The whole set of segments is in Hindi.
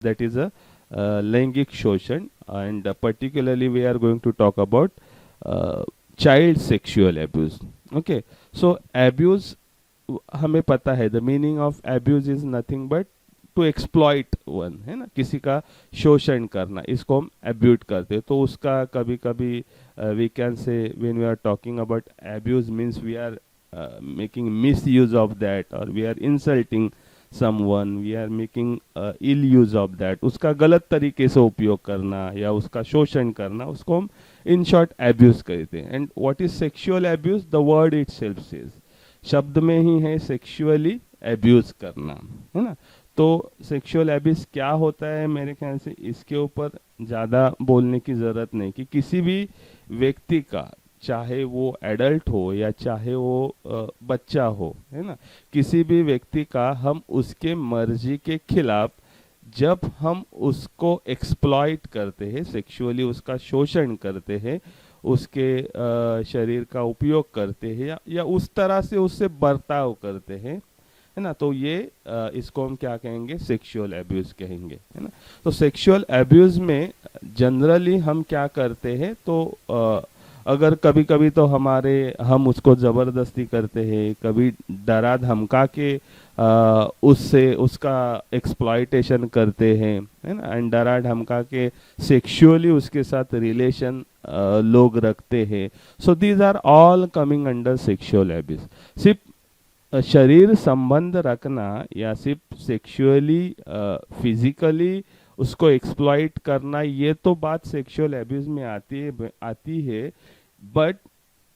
that is a लैंगिक शोषण, and particularly we are going to talk about child sexual abuse. Okay, so abuse, हमें पता है the meaning of abuse is nothing but to exploit one, है ना, किसी का शोषण करना, इसको हम एब्यूट करते हैं. तो उसका कभी कभी we can say when we are talking about abuse means we are making misuse of that, और we are insulting someone, we are making ill use of that. उसका गलत तरीके से उपयोग करना या उसका शोषण करना, उसको हम इन शॉर्ट एब्यूज कहते हैं. And what is sexual abuse? The word itself says, शब्द में ही है सेक्सुअली एब्यूज करना, है ना. तो सेक्सुअल एब्यूज क्या होता है, मेरे ख्याल से इसके ऊपर ज़्यादा बोलने की ज़रूरत नहीं, कि किसी भी व्यक्ति का, चाहे वो एडल्ट हो या चाहे वो बच्चा हो, है ना, किसी भी व्यक्ति का हम उसके मर्जी के खिलाफ जब हम उसको एक्सप्लॉइट करते हैं, सेक्सुअली उसका शोषण करते हैं, उसके शरीर का उपयोग करते हैं, या उस तरह से उससे बर्ताव करते हैं, है ना, तो ये इसको हम क्या कहेंगे? सेक्सुअल एब्यूज कहेंगे, है ना. तो सेक्सुअल एब्यूज में जनरली हम क्या करते हैं, तो अगर कभी कभी तो हम उसको ज़बरदस्ती करते हैं, कभी डरा धमका के उससे उसका एक्सप्लॉइटेशन करते हैं, है ना, एंड डरा धमका के सेक्सुअली उसके साथ रिलेशन लोग रखते हैं. So these are all coming under sexual abuse. सिर्फ शरीर संबंध रखना या सिर्फ सेक्सुअली फिजिकली उसको एक्सप्लॉइट करना, ये तो बात सेक्सुअल एब्यूज में आती है, बट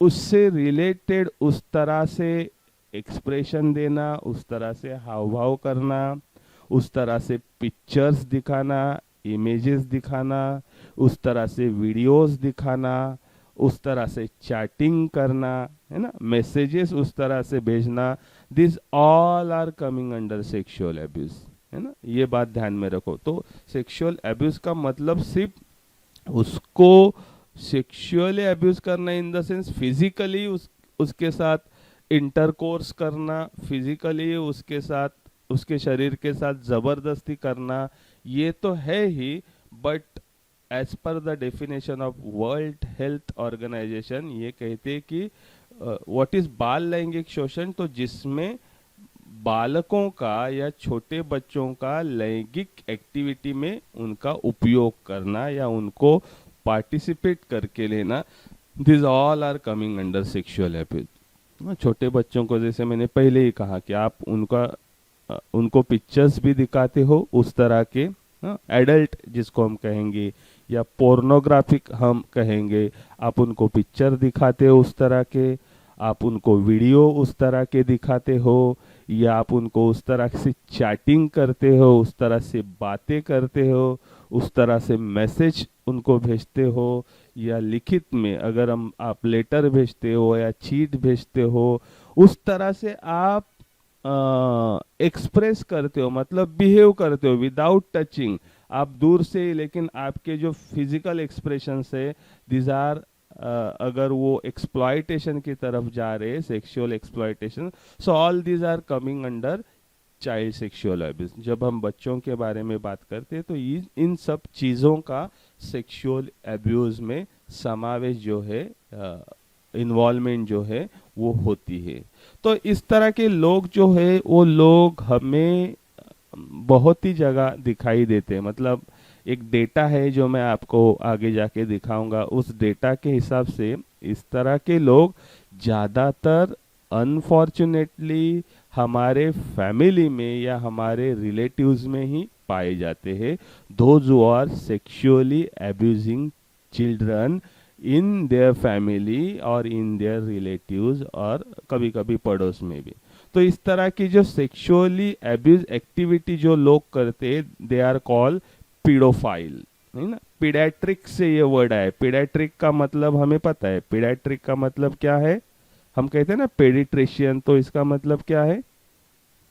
उससे रिलेटेड उस तरह से एक्सप्रेशन देना, उस तरह से हाव भाव करना, उस तरह से पिक्चर्स दिखाना, इमेजेस दिखाना, उस तरह से वीडियोस दिखाना, उस तरह से चैटिंग करना, है ना, मैसेजेस उस तरह से भेजना, this all are coming under sexual abuse, है ना. ये बात ध्यान में रखो. तो सेक्सुअल एब्यूज का मतलब सिर्फ उसको सेक्सुअली एब्यूज करना इन द सेंस फिजिकली उसके साथ इंटरकोर्स करना, फिजिकली उसके साथ, उसके शरीर के साथ जबरदस्ती करना, ये तो है ही, but as per the definition of World Health Organization ये कहते हैं कि व्हाट इज बाल लैंगिक शोषण, तो जिसमें बालकों का या छोटे बच्चों का लैंगिक एक्टिविटी में उनका उपयोग करना या उनको पार्टिसिपेट करके लेना, this all are coming under sexual abuse. छोटे बच्चों को, जैसे मैंने पहले ही कहा, कि आप उनको पिक्चर्स भी दिखाते हो उस तरह के, एडल्ट जिसको हम कहेंगे, या पोर्नोग्राफिक हम कहेंगे, आप उनको पिक्चर दिखाते हो उस तरह के, आप उनको वीडियो उस तरह के दिखाते हो, या आप उनको उस तरह से चैटिंग करते हो, उस तरह से बातें करते हो, उस तरह से मैसेज उनको भेजते हो, या लिखित में अगर आप लेटर भेजते हो या चीट भेजते हो, उस तरह से आप एक्सप्रेस करते हो, मतलब बिहेव करते हो विदाउट टचिंग, आप दूर से, लेकिन आपके जो फिजिकल एक्सप्रेशन है, दिस आर अगर वो एक्सप्लॉइटेशन की तरफ जा रहे हैं, sexual exploitation, so all these are coming under child sexual abuse. जब हम बच्चों के बारे में बात करते हैं तो इन सब चीज़ों का सेक्सुअल एब्यूज में समावेश जो है, इन्वॉल्वमेंट जो है वो होती है. तो इस तरह के लोग जो है वो लोग हमें बहुत ही जगह दिखाई देते हैं. मतलब एक डेटा है जो मैं आपको आगे जाके दिखाऊंगा, उस डेटा के हिसाब से इस तरह के लोग ज़्यादातर अनफॉर्चुनेटली हमारे फैमिली में या हमारे रिलेटिव्स में ही पाए जाते हैं. Those who are sexually abusing children in their family और इन देयर रिलेटिव्स, और कभी कभी पड़ोस में भी. तो इस तरह की जो सेक्सुअली एब्यूज एक्टिविटी जो लोग करते हैं, दे आर कॉल्ड पीडोफाइल, है ना. पीडियाट्रिक से ये वर्ड आया. पीडियाट्रिक का मतलब हमें पता है, पीडियाट्रिक का मतलब क्या है, हम कहते हैं ना पेडिट्रिशियन, तो इसका मतलब क्या है,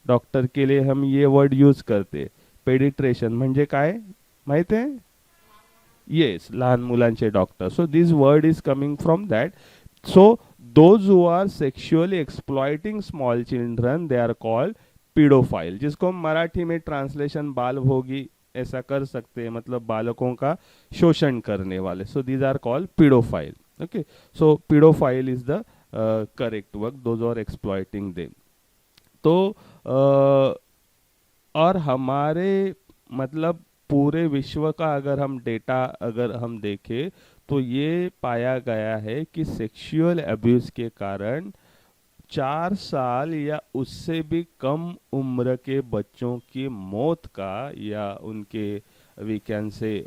डॉक्टर के लिए हम ये वर्ड यूज करते. पेडिट्रिशियन म्हणजे काय माहित आहे? येस, लहान मुलांचे doctor. So this word is coming from that. So those who are sexually exploiting small children, they are called paedophile, जिसको हम मराठी में ट्रांसलेशन बाल भोगी ऐसा कर सकते हैं, मतलब बालकों का शोषण करने वाले. So these are called paedophile. Okay, so paedophile is the correct work, those are exploiting them. तो और हमारे मतलब पूरे विश्व का अगर हम डेटा अगर हम देखें तो ये पाया गया है कि सेक्सुअल अब्यूज के कारण 4 साल या उससे भी कम उम्र के बच्चों की मौत का या उनके वी कैन से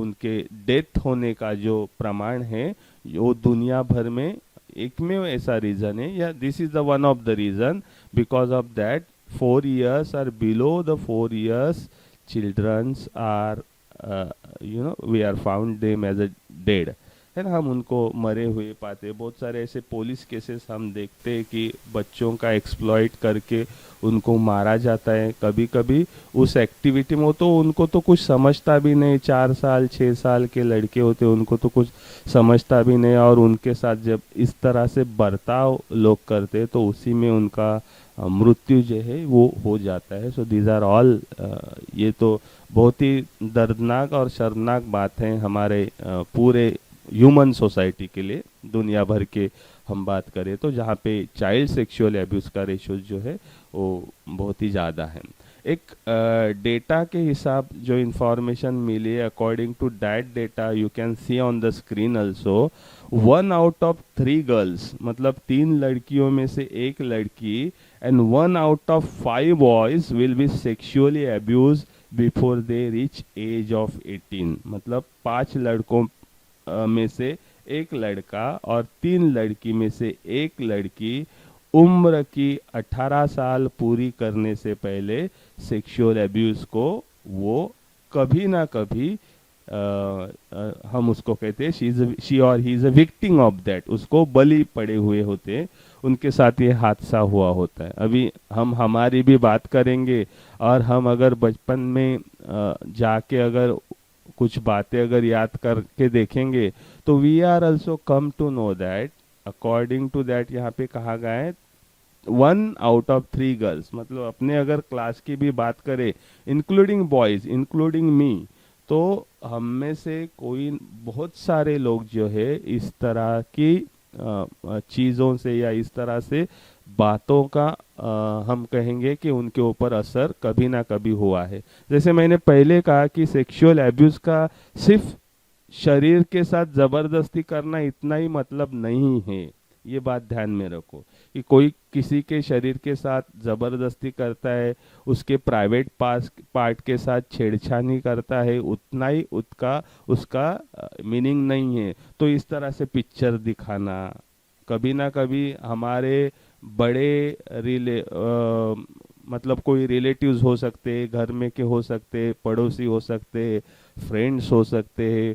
उनके डेथ होने का जो प्रमाण है वो दुनिया भर में एकमेव ऐसा रीजन है, या this is the one of the reason. Because of that 4 years or below the 4 years childrens are we are found them as a dead, है ना. हम उनको मरे हुए पाते हैं. बहुत सारे ऐसे पुलिस केसेस हम देखते हैं कि बच्चों का एक्सप्लॉइट करके उनको मारा जाता है. कभी कभी उस एक्टिविटी में तो उनको तो कुछ समझता भी नहीं, 4 साल 6 साल के लड़के होते उनको तो कुछ समझता भी नहीं, और उनके साथ जब इस तरह से बर्ताव लोग करते तो उसी में उनका मृत्यु जो है वो हो जाता है. सो दीज आर ऑल, ये तो बहुत ही दर्दनाक और शर्मनाक बात है हमारे पूरे ह्यूमन सोसाइटी के लिए. दुनिया भर के हम बात करें तो जहाँ पे चाइल्ड सेक्सुअल एब्यूज का रेशो जो है वो बहुत ही ज़्यादा है. एक डेटा के हिसाब जो इंफॉर्मेशन मिली, according to that data you can see on the screen also, 1 out of 3 girls, मतलब 3 लड़कियों में से एक लड़की, and 1 out of 5 boys will be sexually abuse before they reach age of 18. मतलब 5 लड़कों में से एक लड़का और 3 लड़की में से एक लड़की उम्र की 18 साल पूरी करने से पहले सेक्सुअल अब्यूज को वो कभी ना कभी हम उसको कहते हैं शी और he is a victim of that, उसको बलि पड़े हुए होते हैं, उनके साथ ये हादसा हुआ होता है. अभी हम हमारी भी बात करेंगे, और हम अगर बचपन में जाके अगर कुछ बातें अगर याद करके देखेंगे तो we are also come to know that according to that यहाँ पे कहा गया है 1 out of 3 गर्ल्स, मतलब अपने अगर क्लास की भी बात करें इंक्लूडिंग बॉयज इंक्लूडिंग मी, तो हम में से कोई बहुत सारे लोग जो है इस तरह की चीज़ों से या इस तरह से बातों का हम कहेंगे कि उनके ऊपर असर कभी ना कभी हुआ है. जैसे मैंने पहले कहा कि सेक्सुअल एब्यूज का सिर्फ शरीर के साथ जबरदस्ती करना इतना ही मतलब नहीं है. ये बात ध्यान में रखो कि कोई किसी के शरीर के साथ जबरदस्ती करता है, उसके प्राइवेट पार्ट के साथ छेड़छानी करता है, उतना ही उसका मीनिंग नहीं है. तो इस तरह से पिक्चर दिखाना, कभी ना कभी हमारे बड़े मतलब कोई रिलेटिव्स हो सकते हैं, घर में के हो सकते हैं, पड़ोसी हो सकते हैं, फ्रेंड्स हो सकते हैं,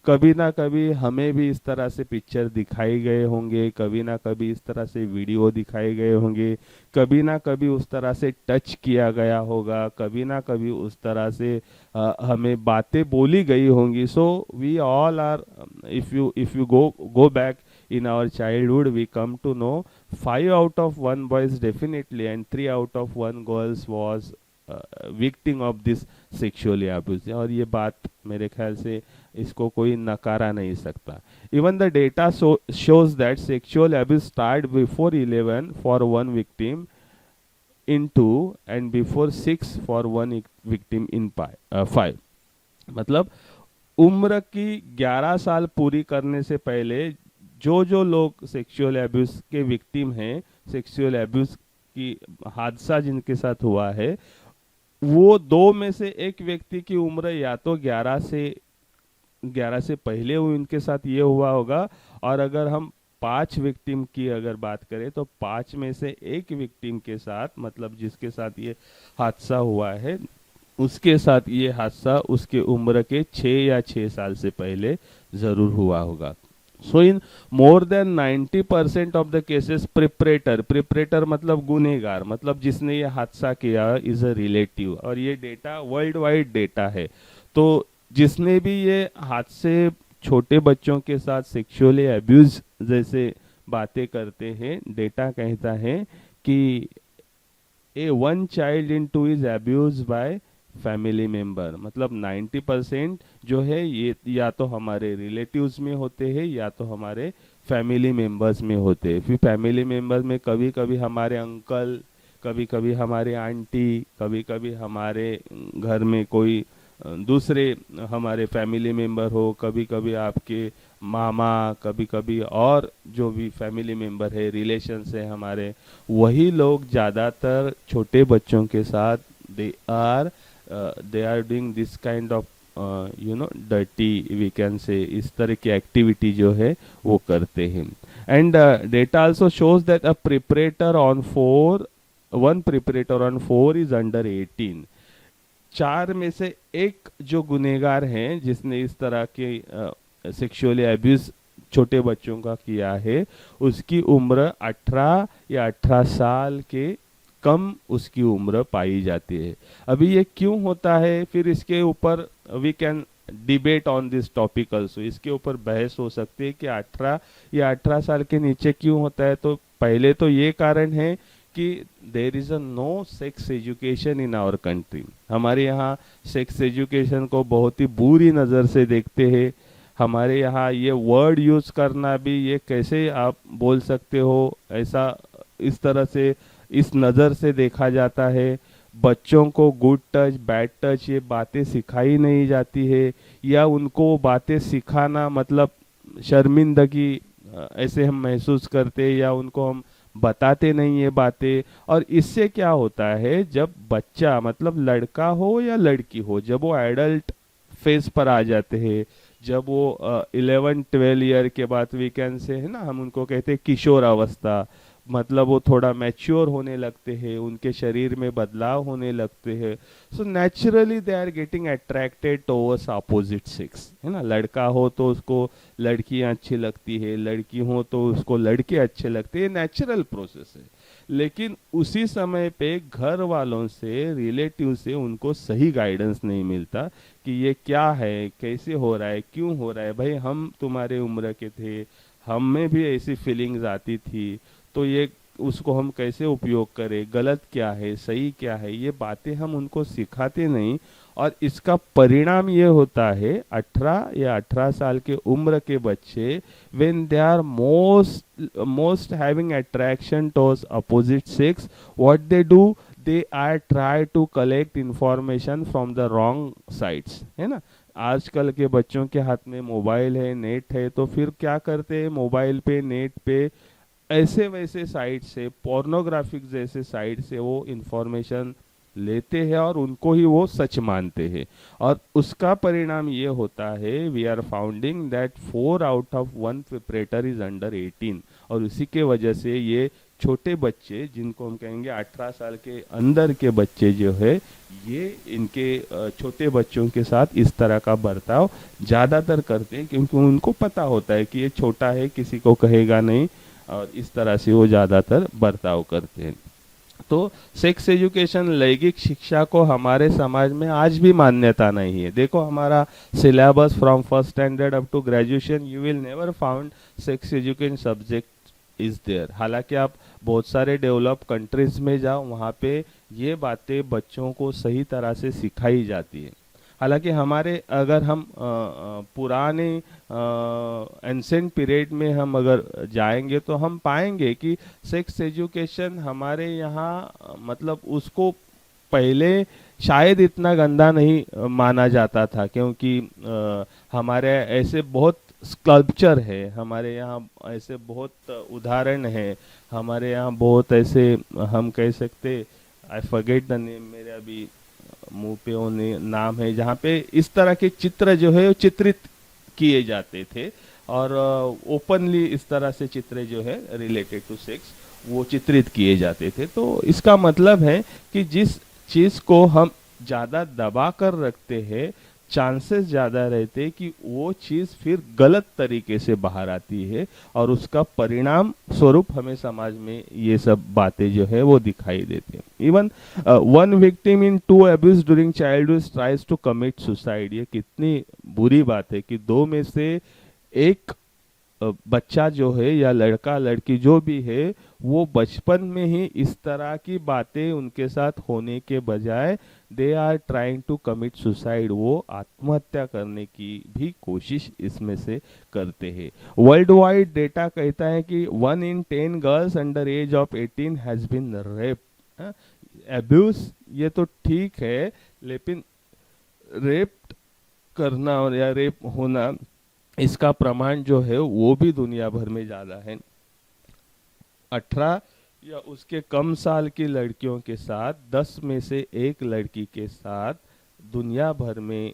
कभी ना कभी हमें भी इस तरह से पिक्चर दिखाए गए होंगे, कभी ना कभी इस तरह से वीडियो दिखाए गए होंगे, कभी ना कभी उस तरह से टच किया गया होगा, कभी ना कभी उस तरह से हमें बातें बोली गई होंगी. So we all are, if you go back in our childhood we come to know 5 out of 1 boys definitely and 3 out of 1 girls was victim of this sexually abuse. और ये बात मेरे ख्याल से इसको कोई नकारा नहीं सकता. Even the data shows that sexual abuse start before 11 for one victim in 2 and before 6 for one victim in 5. मतलब उम्र की 11 साल पूरी करने से पहले जो लोग सेक्सुअल एब्यूज के विक्टिम हैं, सेक्सुअल एब्यूज की हादसा जिनके साथ हुआ है, वो 2 में से एक व्यक्ति की उम्र या तो 11 से पहले हुई, उनके साथ ये हुआ होगा. और अगर हम 5 विक्टिम की अगर बात करें तो 5 में से एक विक्टिम के साथ, मतलब जिसके साथ ये हादसा हुआ है, उसके साथ ये हादसा उसके उम्र के 6 या 6 साल से पहले जरूर हुआ होगा. So in more than 90% of the cases perpetrator मतलब गुनहगार, मतलब जिसने ये हादसा किया इज अ रिलेटिव. और ये डेटा वर्ल्ड वाइड डेटा है. तो जिसने भी ये हादसे छोटे बच्चों के साथ सेक्सुअली अब्यूज जैसे बातें करते हैं, डेटा कहता है कि a one child in 2 is abused by family member, मतलब 90% जो है ये या तो हमारे रिलेटिव्स में होते हैं या तो हमारे फैमिली मेंबर्स में होते हैं। फिर फैमिली मेंबर्स में कभी कभी हमारे अंकल, कभी कभी हमारे आंटी, कभी कभी हमारे घर में कोई दूसरे हमारे फैमिली मेंबर हो, कभी कभी आपके मामा, कभी कभी और जो भी फैमिली मेंबर है, रिलेशन है हमारे, वही लोग ज़्यादातर छोटे बच्चों के साथ they are doing this kind of dirty, we can say, इस तरह की एक्टिविटी जो है वो करते हैं। And data also shows that a प्रिपरेटर on four one प्रिपरेटर on four is under 18। चार में से एक जो गुनेगार हैं जिसने इस तरह के सेक्सुअली अब्यूज छोटे बच्चों का किया है, उसकी उम्र 18 या 18 साल के कम उसकी उम्र पाई जाती है। अभी ये क्यों होता है, फिर इसके ऊपर we can debate on this topic also, इसके ऊपर बहस हो सकती है कि 18 या 18 साल के नीचे क्यों होता है। तो पहले तो ये कारण है कि there is a no sex education in our country. हमारे यहाँ सेक्स एजुकेशन को बहुत ही बुरी नज़र से देखते हैं। हमारे यहाँ ये वर्ड यूज करना भी, ये कैसे आप बोल सकते हो, ऐसा इस तरह से इस नज़र से देखा जाता है। बच्चों को गुड टच, बैड टच, ये बातें सिखाई नहीं जाती है, या उनको बातें सिखाना मतलब शर्मिंदगी ऐसे हम महसूस करते हैं, या उनको हम बताते नहीं ये बातें। और इससे क्या होता है, जब बच्चा मतलब लड़का हो या लड़की हो, जब वो एडल्ट फेज पर आ जाते हैं, जब वो 11-12 ईयर के बाद वी कैन से, है ना, हम उनको कहते हैं किशोर अवस्था, मतलब वो थोड़ा मैच्योर होने लगते हैं, उनके शरीर में बदलाव होने लगते हैं। So naturally they are getting attracted towards opposite sex, है ना। लड़का हो तो उसको लड़कियां अच्छी लगती है, लड़की हो तो उसको लड़के अच्छे लगते हैं, नेचुरल प्रोसेस है। लेकिन उसी समय पे घर वालों से, रिलेटिव से उनको सही गाइडेंस नहीं मिलता कि ये क्या है, कैसे हो रहा है, क्यों हो रहा है। भाई हम तुम्हारे उम्र के थे, हम में भी ऐसी फीलिंग्स आती थी, तो ये उसको हम कैसे उपयोग करें, गलत क्या है, सही क्या है, ये बातें हम उनको सिखाते नहीं। और इसका परिणाम ये होता है 18 या 18 साल के उम्र के बच्चे, when they are most having attraction towards opposite sex, what they do, they are try to collect information from the wrong sites, है ना। आजकल के बच्चों के हाथ में मोबाइल है, नेट है, तो फिर क्या करते हैं, मोबाइल पे, नेट पे ऐसे वैसे साइट से, पोर्नोग्राफिक जैसे साइट से वो इंफॉर्मेशन लेते हैं और उनको ही वो सच मानते हैं। और उसका परिणाम ये होता है, we are founding that 4 out of 1 perpetrator is under 18। और उसी के वजह से ये छोटे बच्चे, जिनको हम कहेंगे 18 साल के अंदर के बच्चे जो है, ये इनके छोटे बच्चों के साथ इस तरह का बर्ताव ज़्यादातर करते हैं, क्योंकि उनको पता होता है कि ये छोटा है, किसी को कहेगा नहीं, और इस तरह से वो ज़्यादातर बर्ताव करते हैं। तो सेक्स एजुकेशन, लैंगिक शिक्षा को हमारे समाज में आज भी मान्यता नहीं है। देखो हमारा syllabus from first standard up to graduation, you will never found sex education subject is there. हालांकि आप बहुत सारे डेवलप कंट्रीज में जाओ, वहाँ पे ये बातें बच्चों को सही तरह से सिखाई जाती है। हालांकि हमारे, अगर हम पुराने एंसेंट पीरियड में हम अगर जाएंगे तो हम पाएंगे कि सेक्स एजुकेशन हमारे यहाँ मतलब उसको पहले शायद इतना गंदा नहीं माना जाता था, क्योंकि हमारे ऐसे बहुत स्कल्पचर है, हमारे यहाँ ऐसे बहुत उदाहरण है, हमारे यहाँ बहुत ऐसे, हम कह सकते, आई फॉरगेट द नेम, मेरे अभी मुंह पे वो नाम है, जहाँ पे इस तरह के चित्र जो है वो चित्रित किए जाते थे, और ओपनली इस तरह से चित्र जो है रिलेटेड टू सेक्स वो चित्रित किए जाते थे। तो इसका मतलब है कि जिस चीज़ को हम ज़्यादा दबा कर रखते हैं, चांसेस ज़्यादा रहते हैं कि वो चीज़ फिर गलत तरीके से बाहर आती है, और उसका परिणाम स्वरूप हमें समाज में ये सब बातें जो है वो दिखाई देते हैं। Even 1 victim in 2 abuse during childhood tries to commit suicide. ये कितनी बुरी बात है कि 2 में से एक बच्चा जो है या लड़का लड़की जो भी है वो बचपन में ही इस तरह की बातें उनके साथ होने के बजाय they are trying to commit suicide, वो आत्महत्या करने की भी कोशिश इसमें से करते हैं। वर्ल्ड वाइड डेटा कहता है कि 1 in 10 girls under age of 18 has been rape. Abuse ये तो ठीक है, लेकिन रेप करना और या रेप होना इसका प्रमाण जो है वो भी दुनिया भर में ज्यादा है। 18 या उसके कम साल की लड़कियों के साथ 10 में से एक लड़की के साथ दुनिया भर में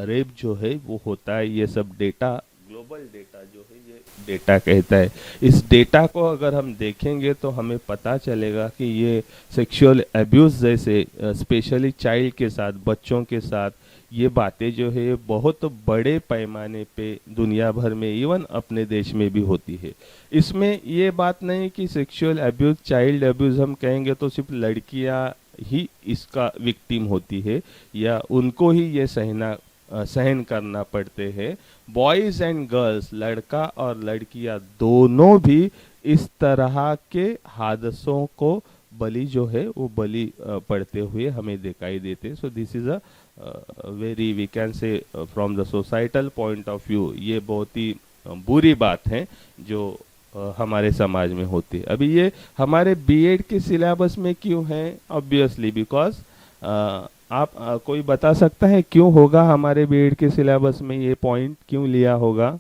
रेप जो है वो होता है। ये सब डेटा, ग्लोबल डेटा जो है ये डेटा कहता है। इस डेटा को अगर हम देखेंगे तो हमें पता चलेगा कि ये सेक्सुअल एब्यूज जैसे स्पेशली चाइल्ड के साथ, बच्चों के साथ ये बातें जो है बहुत बड़े पैमाने पे दुनिया भर में, इवन अपने देश में भी होती है। इसमें ये बात नहीं कि सेक्सुअल एब्यूज, चाइल्ड एब्यूज हम कहेंगे तो सिर्फ लड़कियां ही इसका विक्टिम होती है या उनको ही ये सहन करना पड़ते हैं। बॉयज एंड गर्ल्स, लड़का और लड़कियां दोनों भी इस तरह के हादसों को बलि जो है वो बलि पड़ते हुए हमें दिखाई देते। So this is a very, we can say from the societal point of view ये बहुत ही बुरी बात है जो हमारे समाज में होती है। अभी ये हमारे बीएड के सिलेबस में क्यों है? ऑब्वियसली बिकॉज आप कोई बता सकता है क्यों होगा हमारे बीएड के सिलेबस में ये पॉइंट क्यों लिया होगा?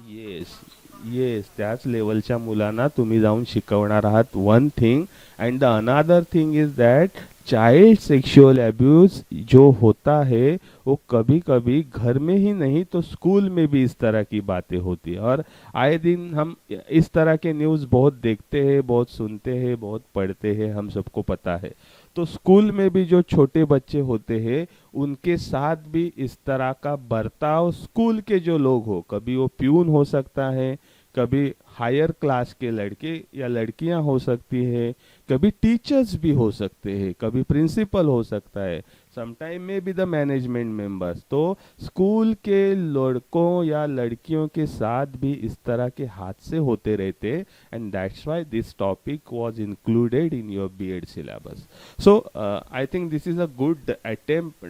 येस, येस, त्याच लेवलच्या मुलांना तुम्ही जाऊन शिकवणार आहात, one thing. And the another thing is that child sexual abuse जो होता है वो कभी कभी घर में ही नहीं तो स्कूल में भी इस तरह की बातें होती है। और आए दिन हम इस तरह के न्यूज़ बहुत देखते हैं, बहुत सुनते हैं, बहुत पढ़ते हैं, हम सबको पता है। तो स्कूल में भी जो छोटे बच्चे होते हैं उनके साथ भी इस तरह का बर्ताव स्कूल के जो लोग हो, कभी वो प्यून हो सकता है, कभी हायर क्लास के लड़के या लड़कियां हो सकती है, कभी टीचर्स भी हो सकते हैं, कभी प्रिंसिपल हो सकता है, समटाइम में भी द मैनेजमेंट मेंबर्स। तो स्कूल के लड़कों या लड़कियों के साथ भी इस तरह के हादसे होते रहते, and that's why this topic was included in your BEd syllabus. So I think this is a good attempt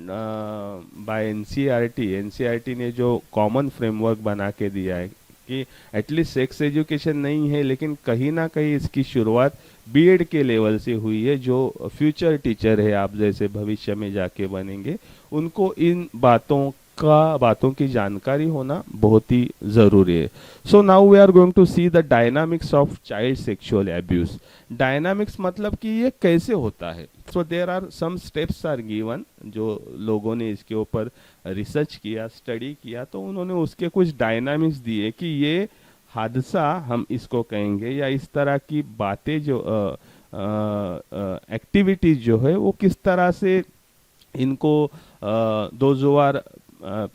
by NCERT. NCERT ने जो कॉमन फ्रेमवर्क बना के दिया है कि एटलीस्ट सेक्स एजुकेशन नहीं है, लेकिन कहीं ना कहीं इसकी शुरुआत बीएड के लेवल से हुई है। जो फ्यूचर टीचर है, आप जैसे भविष्य में जाके बनेंगे, उनको इन बातों की जानकारी होना बहुत ही जरूरी है। So now we are going to see the dynamics of child sexual abuse. Dynamics मतलब कि ये कैसे होता है। So there are some steps are given, जो लोगों ने इसके ऊपर रिसर्च किया, स्टडी किया, तो उन्होंने उसके कुछ डायनामिक्स दिए कि ये हादसा हम इसको कहेंगे या इस तरह की बातें जो एक्टिविटीज जो है वो किस तरह से इनको दो जो आर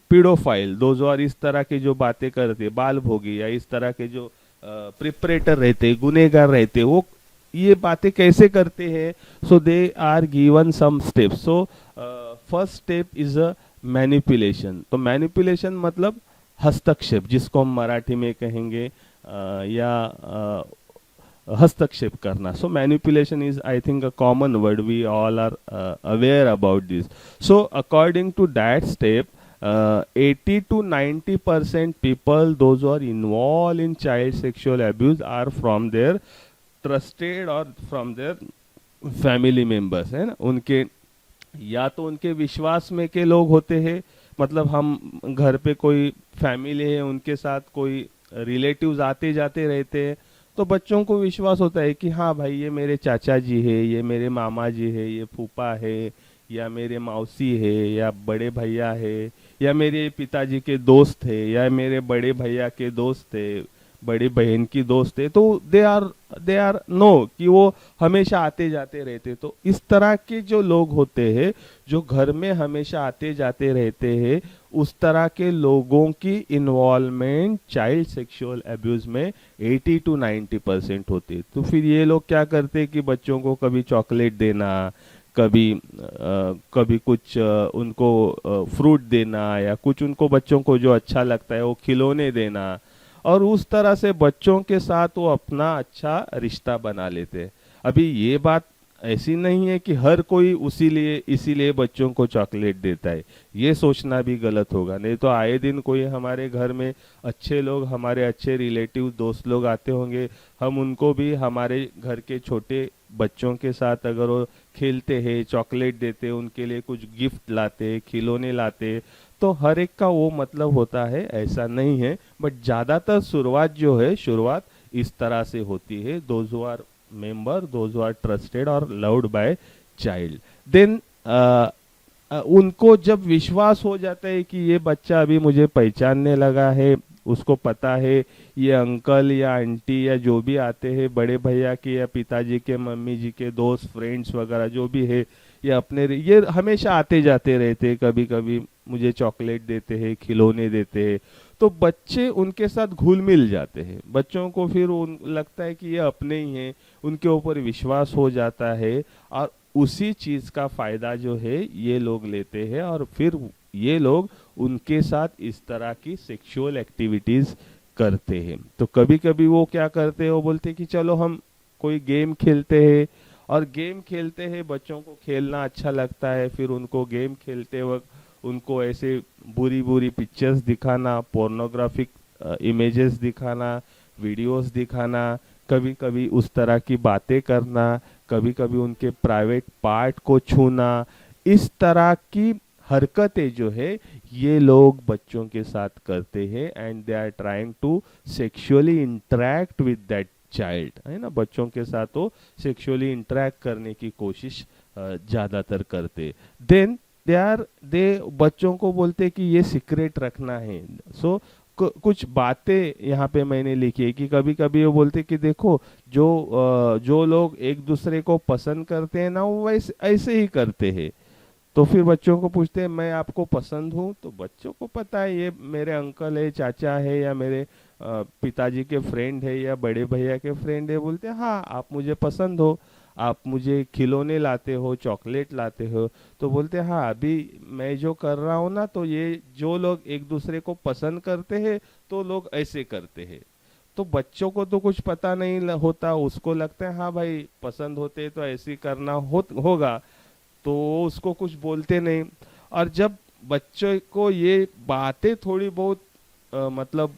पीडोफाइल, दो जो आर इस तरह के जो बातें करते, बाल भोगी या इस तरह के जो प्रिपरेटर रहते, गुनेगार रहते, वो ये बातें कैसे करते हैं। So they are given some steps. So first step is a manipulation. तो मैनिपुलेशन मतलब हस्तक्षेप, जिसको हम मराठी में कहेंगे या हस्तक्षेप करना। So manipulation is I think a common word, we all are aware about this. So according to that step 80 to 90% people those who are involved in child sexual abuse are from their trusted or from their family members, है ना। उनके या तो उनके विश्वास में के लोग होते हैं, मतलब हम घर पे कोई फैमिली है उनके साथ कोई रिलेटिव्स आते जाते रहते हैं, तो बच्चों को विश्वास होता है कि हाँ भाई ये मेरे चाचा जी है, ये मेरे मामा जी है, ये फूफा है, या मेरे मौसी है, या बड़े भैया है, या मेरे पिताजी के दोस्त है, या मेरे बड़े भैया के दोस्त है, बड़ी बहन की दोस्त है। तो दे आर नो कि वो हमेशा आते जाते रहते। तो इस तरह के जो लोग होते हैं जो घर में हमेशा आते जाते रहते हैं, उस तरह के लोगों की इन्वॉल्वमेंट चाइल्ड सेक्सुअल अब्यूज में 80 to 90% होती है। तो फिर ये लोग क्या करते हैं कि बच्चों को कभी चॉकलेट देना, कभी कुछ उनको फ्रूट देना या कुछ उनको बच्चों को जो अच्छा लगता है वो खिलौने देना, और उस तरह से बच्चों के साथ वो अपना अच्छा रिश्ता बना लेते हैं। अभी ये बात ऐसी नहीं है कि हर कोई उसी लिए इसीलिए बच्चों को चॉकलेट देता है, ये सोचना भी गलत होगा। नहीं तो आए दिन कोई हमारे घर में अच्छे लोग, हमारे अच्छे रिलेटिव दोस्त लोग आते होंगे, हम उनको भी हमारे घर के छोटे बच्चों के साथ अगर वो खेलते हैं, चॉकलेट देते, उनके लिए कुछ गिफ्ट लाते, खिलौने लाते, तो हर एक का वो मतलब होता है, ऐसा नहीं है। बट ज़्यादातर शुरुआत जो है, शुरुआत इस तरह से होती है, those who are member, those who are trusted और लव्ड बाय चाइल्ड। देन उनको जब विश्वास हो जाता है कि ये बच्चा अभी मुझे पहचानने लगा है, उसको पता है ये अंकल या आंटी या जो भी आते हैं, बड़े भैया के या पिताजी के, मम्मी जी के दोस्त, फ्रेंड्स वगैरह जो भी है, ये हमेशा आते जाते रहते हैं, कभी कभी मुझे चॉकलेट देते हैं, खिलौने देते हैं, तो बच्चे उनके साथ घुल मिल जाते हैं। बच्चों को फिर लगता है कि ये अपने ही हैं, उनके ऊपर विश्वास हो जाता है, और उसी चीज का फायदा जो है ये लोग लेते हैं, और फिर ये लोग उनके साथ इस तरह की सेक्सुअल एक्टिविटीज करते हैं। तो कभी कभी वो क्या करते हैं, वो बोलते हैं कि चलो हम कोई गेम खेलते हैं, और गेम खेलते हैं, बच्चों को खेलना अच्छा लगता है, फिर उनको गेम खेलते वक्त उनको ऐसे बुरी बुरी पिक्चर्स दिखाना, पोर्नोग्राफिक इमेजेस दिखाना, वीडियोस दिखाना, कभी कभी उस तरह की बातें करना, कभी कभी उनके प्राइवेट पार्ट को छूना, इस तरह की हरकतें जो है ये लोग बच्चों के साथ करते हैं, and they are trying to sexually interact with that child, है ना। बच्चों के साथ वो सेक्सुअली इंटरेक्ट करने की कोशिश ज्यादातर करते। देन दे बच्चों को बोलते कि ये सीक्रेट रखना है। सो कुछ बातें यहाँ पे मैंने लिखी है कि कभी कभी वो बोलते कि देखो, जो लोग एक दूसरे को पसंद करते हैं ना, वो वैसे ऐसे ही करते हैं। तो फिर बच्चों को पूछते हैं मैं आपको पसंद हूँ, तो बच्चों को पता है ये मेरे अंकल है, चाचा है, या मेरे पिताजी के फ्रेंड है, या बड़े भैया के फ्रेंड है। बोलते हैं हाँ आप मुझे पसंद हो, आप मुझे खिलौने लाते हो, चॉकलेट लाते हो। तो बोलते हैं हाँ अभी मैं जो कर रहा हूँ ना, तो ये जो लोग एक दूसरे को पसंद करते हैं तो लोग ऐसे करते हैं। तो बच्चों को तो कुछ पता नहीं होता, उसको लगता है हाँ भाई पसंद होते तो ऐसे करना होगा, तो उसको कुछ बोलते नहीं। और जब बच्चों को ये बातें थोड़ी बहुत मतलब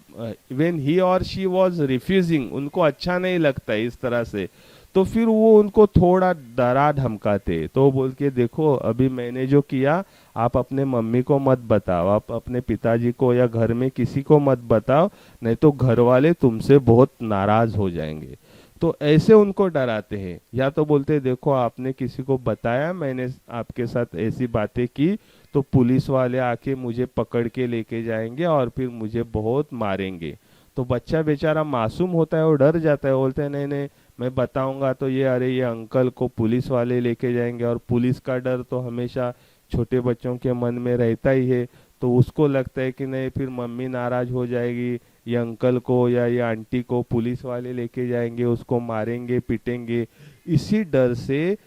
व्हेन ही और शी वाज रिफ्यूजिंग, उनको अच्छा नहीं लगता है इस तरह से, तो फिर वो उनको थोड़ा डरा धमकाते। तो बोल के देखो अभी मैंने जो किया, आप अपने मम्मी को मत बताओ, आप अपने पिताजी को या घर में किसी को मत बताओ, नहीं तो घर वाले तुमसे बहुत नाराज हो जाएंगे। तो ऐसे उनको डराते हैं। या तो बोलते देखो आपने किसी को बताया, मैंने आपके साथ ऐसी बातें की, तो पुलिस वाले आके मुझे पकड़ के लेके जाएंगे और फिर मुझे बहुत मारेंगे। तो बच्चा बेचारा मासूम होता है, वो डर जाता है, बोलते हैं नहीं नहीं मैं बताऊंगा तो ये अंकल को पुलिस वाले लेके जाएंगे, और पुलिस का डर तो हमेशा छोटे बच्चों के मन में रहता ही है। तो उसको लगता है कि नहीं फिर मम्मी नाराज हो जाएगी, ये अंकल को या ये आंटी को पुलिस वाले लेके जाएंगे, उसको मारेंगे पीटेंगे। इसी डर से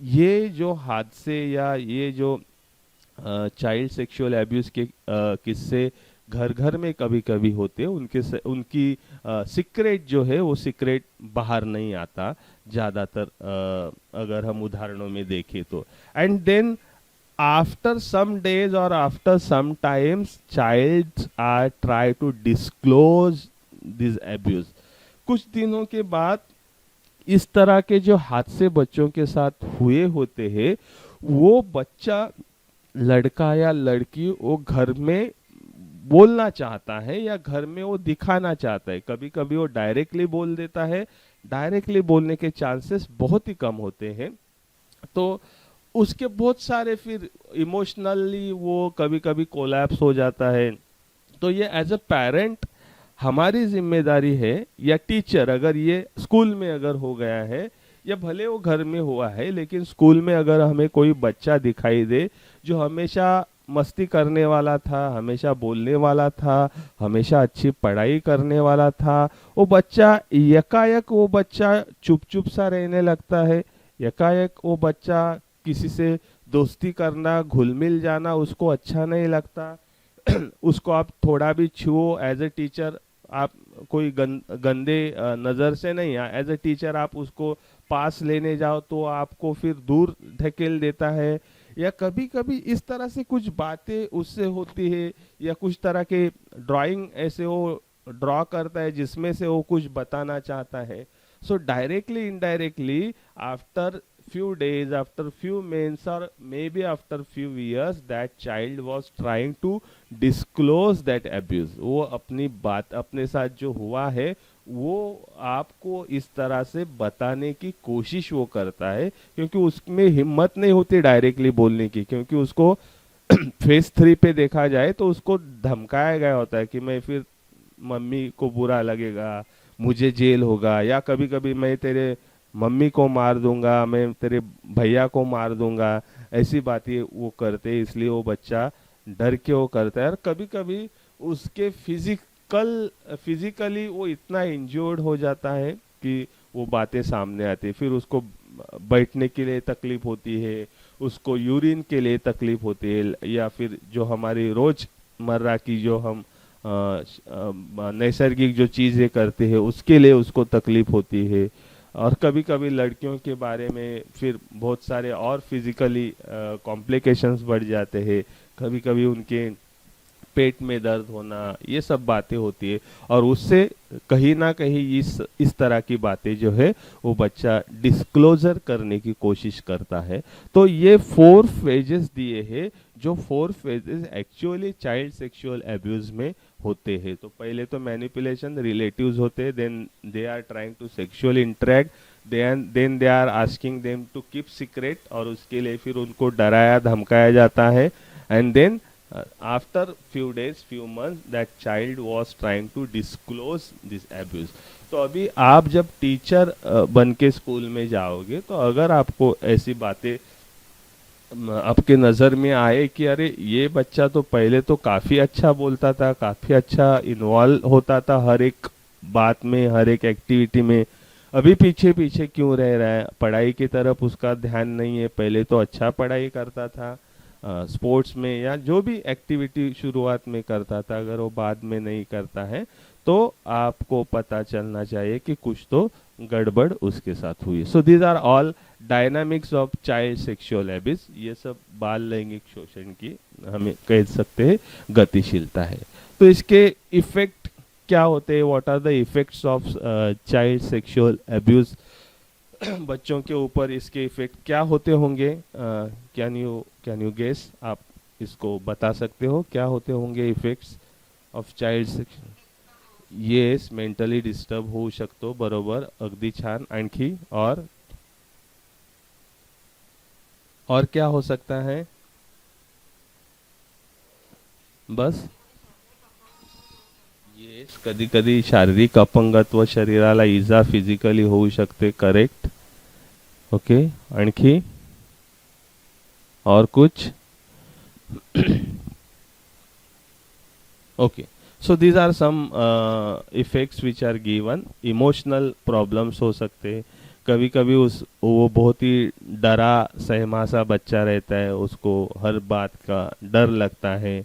ये जो हादसे या ये जो चाइल्ड सेक्सुअल एब्यूज के किस्से घर घर में कभी कभी होते हैं, उनकी सीक्रेट जो है वो सीक्रेट बाहर नहीं आता ज्यादातर, अगर हम उदाहरणों में देखें तो। And then after some days और after some times childs are try to disclose this abuse. कुछ दिनों के बाद इस तरह के जो हादसे बच्चों के साथ हुए होते हैं, वो बच्चा, लड़का या लड़की, वो घर में बोलना चाहता है या घर में वो दिखाना चाहता है। कभी कभी वो डायरेक्टली बोल देता है, डायरेक्टली बोलने के चांसेस बहुत ही कम होते हैं। तो उसके बहुत सारे फिर इमोशनली वो कभी कभी कोलैप्स हो जाता है। तो ये एज अ पेरेंट हमारी जिम्मेदारी है, या टीचर, अगर ये स्कूल में अगर हो गया है या भले वो घर में हुआ है, लेकिन स्कूल में अगर हमें कोई बच्चा दिखाई दे जो हमेशा मस्ती करने वाला था, हमेशा बोलने वाला था, हमेशा अच्छी पढ़ाई करने वाला था, वो बच्चा यकायक वो बच्चा चुप चुप सा रहने लगता है, यकायक वो बच्चा किसी से दोस्ती करना, घुल मिल जाना उसको अच्छा नहीं लगता। उसको आप थोड़ा भी छुओ एज ए टीचर, आप कोई गंदे नज़र से नहीं, एज ए टीचर आप उसको पास लेने जाओ तो आपको फिर दूर धकेल देता है। या कभी कभी इस तरह से कुछ बातें उससे होती है, या कुछ तरह के ड्राइंग ऐसे वो ड्रॉ करता है जिसमें से वो कुछ बताना चाहता है। सो directly indirectly, after few days, after few months, or maybe after few years, that child was trying to disclose that abuse। वो अपनी बात, अपने साथ जो हुआ है वो आपको इस तरह से बताने की कोशिश वो करता है, क्योंकि उसमें हिम्मत नहीं होती डायरेक्टली बोलने की, क्योंकि उसको फेस 3 पे देखा जाए तो उसको धमकाया गया होता है कि मैं फिर, मम्मी को बुरा लगेगा, मुझे जेल होगा, या कभी कभी मैं तेरे मम्मी को मार दूंगा, मैं तेरे भैया को मार दूंगा, ऐसी बातें वो करते हैं। इसलिए वो बच्चा डर के वो करता है। और कभी कभी उसके फिजिकली वो इतना इंजर्ड हो जाता है कि वो बातें सामने आती है। फिर उसको बैठने के लिए तकलीफ होती है, उसको यूरिन के लिए तकलीफ होती है, या फिर जो हमारी रोजमर्रा की जो हम नैसर्गिक जो चीज़ें करते हैं उसके लिए उसको तकलीफ होती है। और कभी कभी लड़कियों के बारे में फिर बहुत सारे और फिजिकली कॉम्प्लिकेशंस बढ़ जाते हैं। कभी कभी उनके पेट में दर्द होना, ये सब बातें होती है, और उससे कहीं ना कहीं इस तरह की बातें जो है वो बच्चा डिस्क्लोजर करने की कोशिश करता है। तो ये 4 फेजेस दिए हैं, जो 4 phases actually child sexual abuse में होते हैं। तो पहले तो मैनिपुलेशन, रिलेटिव्स होते हैं, then they are trying to sexually interact, then they are asking them to keep secret, और उसके लिए फिर उनको डराया धमकाया जाता है। And then after few days, few months, that child was trying to disclose this abuse। तो अभी आप जब टीचर बन के स्कूल में जाओगे, तो अगर आपको ऐसी बातें आपके नज़र में आए कि अरे ये बच्चा तो पहले तो काफ़ी अच्छा बोलता था, काफ़ी अच्छा इन्वॉल्व होता था हर एक बात में, हर एक एक्टिविटी में, अभी पीछे पीछे क्यों रह रहा है, पढ़ाई की तरफ उसका ध्यान नहीं है, पहले तो अच्छा पढ़ाई करता था, स्पोर्ट्स में या जो भी एक्टिविटी शुरुआत में करता था, अगर वो बाद में नहीं करता है तो आपको पता चलना चाहिए कि कुछ तो गड़बड़ उसके साथ हुई। So these are all dynamics of child sexual abuse. ये सब बाल लैंगिक शोषण की हमें कह सकते हैं गतिशीलता है। तो इसके इफेक्ट क्या होते हैं, what are the effects of child sexual abuse, बच्चों के ऊपर इसके इफेक्ट क्या होते होंगे? कैन यू गेस, आप इसको बता सकते हो क्या होते होंगे effects of child sexual? Yes, mentally disturb होऊ शकतो, बरोबर, अगदी छान। आणखी और क्या हो सकता है? बस येस, कधी कधी शारीरिक अपंगत्व, शरीराला इजा फिजिकली होऊ शकते, करेक्ट। ओके, आणखी और कुछ? Okay, so these are some effects which are given. Emotional problems हो सकते, कभी कभी वो बहुत ही डरा सहमा सा बच्चा रहता है, उसको हर बात का डर लगता है,